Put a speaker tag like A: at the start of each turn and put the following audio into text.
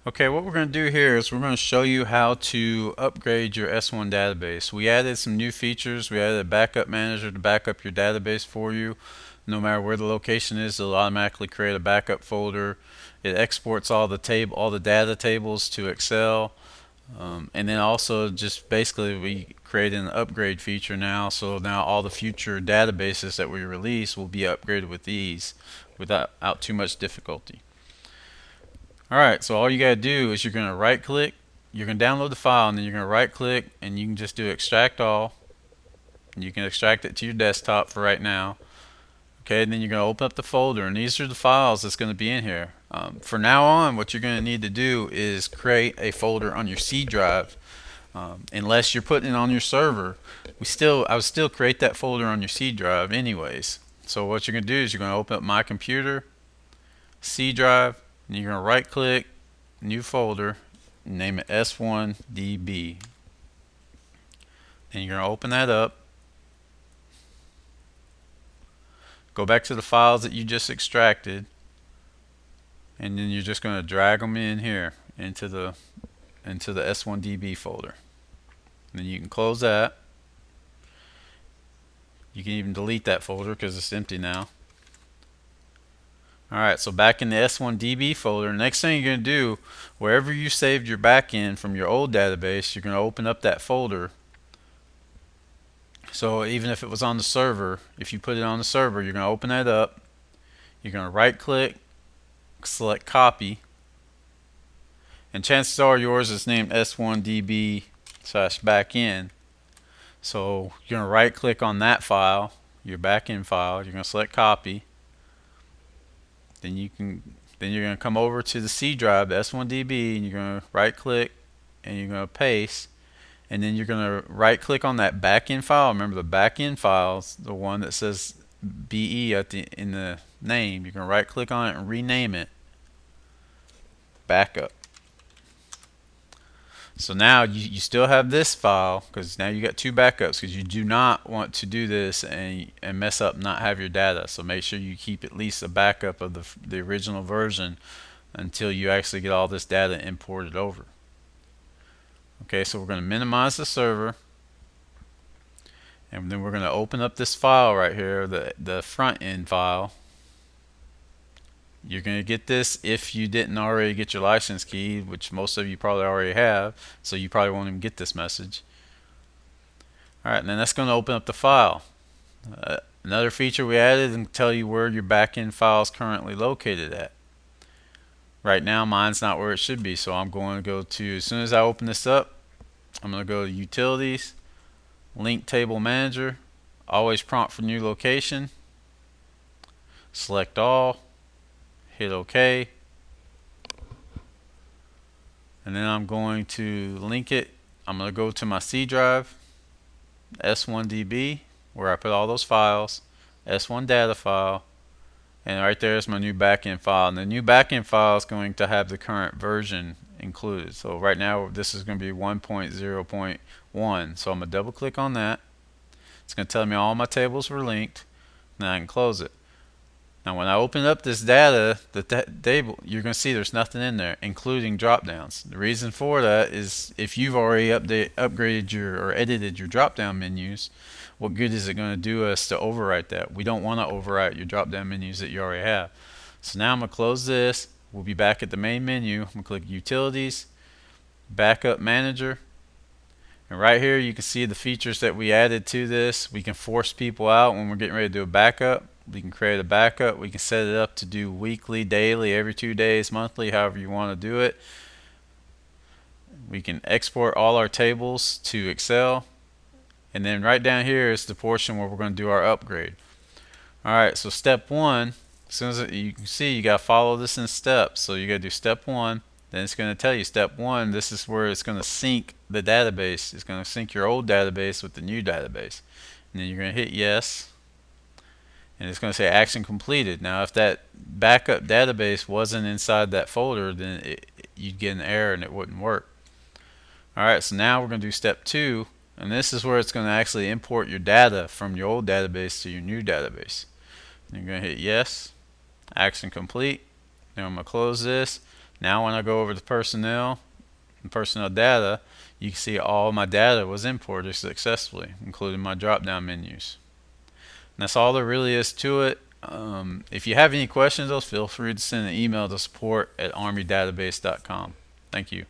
A: Okay, what we're going to do here is we're going to show you how to upgrade your S1 database. We added some new features. We added a backup manager to back up your database for you. No matter where the location is, it'll automatically create a backup folder. It exports all the data tables to Excel. And then also just basically we created an upgrade feature now, so now all the future databases that we release will be upgraded with these without too much difficulty. Alright, so all you gotta do is you're gonna right click, you're gonna download the file, and then you're gonna right click and you can just do extract all, and you can extract it to your desktop for right now. Okay, and then you're gonna open up the folder, and these are the files that's gonna be in here. For now on, what you're gonna need to do is create a folder on your C drive. Unless you're putting it on your server, I would still create that folder on your C drive anyways. So what you're gonna do is you're gonna open up My Computer, C drive, and you're gonna right click, new folder, and name it S1DB. And you're gonna open that up. Go back to the files that you just extracted, and then you're just gonna drag them in here into the S1DB folder. And then you can close that. You can even delete that folder because it's empty now. Alright, so back in the S1DB folder, next thing you're going to do, wherever you saved your backend from your old database, you're going to open up that folder. So even if it was on the server, if you put it on the server, you're going to open that up. You're going to right click, select copy, and chances are yours is named S1DB/backend. So you're going to right click on that file, your backend file, you're going to select copy. Then you're going to come over to the C drive, the S1DB, and you're going to right click and you're going to paste, and then you're going to right click on that backend file. Remember, the backend file is the one that says BE in the name. You're going to right click on it and rename it backup. So now you still have this file, because now you got two backups, because you do not want to do this and mess up, not have your data. So make sure you keep at least a backup of the original version until you actually get all this data imported over. Okay, so we're going to minimize the server, and then we're going to open up this file right here, the front end file. You're going to get this if you didn't already get your license key, which most of you probably already have, so you probably won't even get this message. Alright, and then that's going to open up the file. Another feature we added and tell you where your backend file is currently located at. Right now mine's not where it should be, so I'm going to go to, as soon as I open this up, I'm going to go to Utilities, Link Table Manager, always prompt for new location, select all, hit OK, and then I'm going to link it. I'm going to go to my C drive, S1DB, where I put all those files, S1 data file, and right there is my new backend file. And the new backend file is going to have the current version included. So right now this is going to be 1.0.1. So I'm going to double click on that. It's going to tell me all my tables were linked. Now I can close it. Now when I open up this data, the table, you're going to see there's nothing in there, including drop downs. The reason for that is if you've already upgraded or edited your drop down menus, what good is it going to do us to overwrite that? We don't want to overwrite your drop down menus that you already have. So now I'm going to close this. We'll be back at the main menu. I'm going to click Utilities, Backup Manager, and right here you can see the features that we added to this. We can force people out when we're getting ready to do a backup. We can create a backup. We can set it up to do weekly, daily, every 2 days, monthly, however you want to do it. We can export all our tables to Excel. And then right down here is the portion where we're going to do our upgrade. Alright, so step one, as soon as you can see, you got to follow this in steps. So you got to do step one. Then it's going to tell you step one, this is where it's going to sync the database. It's going to sync your old database with the new database. And then you're going to hit yes. And it's going to say action completed. Now if that backup database wasn't inside that folder, then you'd get an error and it wouldn't work. Alright, so now we're going to do step two, and this is where it's going to actually import your data from your old database to your new database. And you're going to hit yes, action complete. Then I'm going to close this. Now when I go over to personnel and personnel data, you can see all my data was imported successfully, including my drop down menus. And that's all there really is to it. If you have any questions, though, feel free to send an email to support@armydatabase.com. Thank you.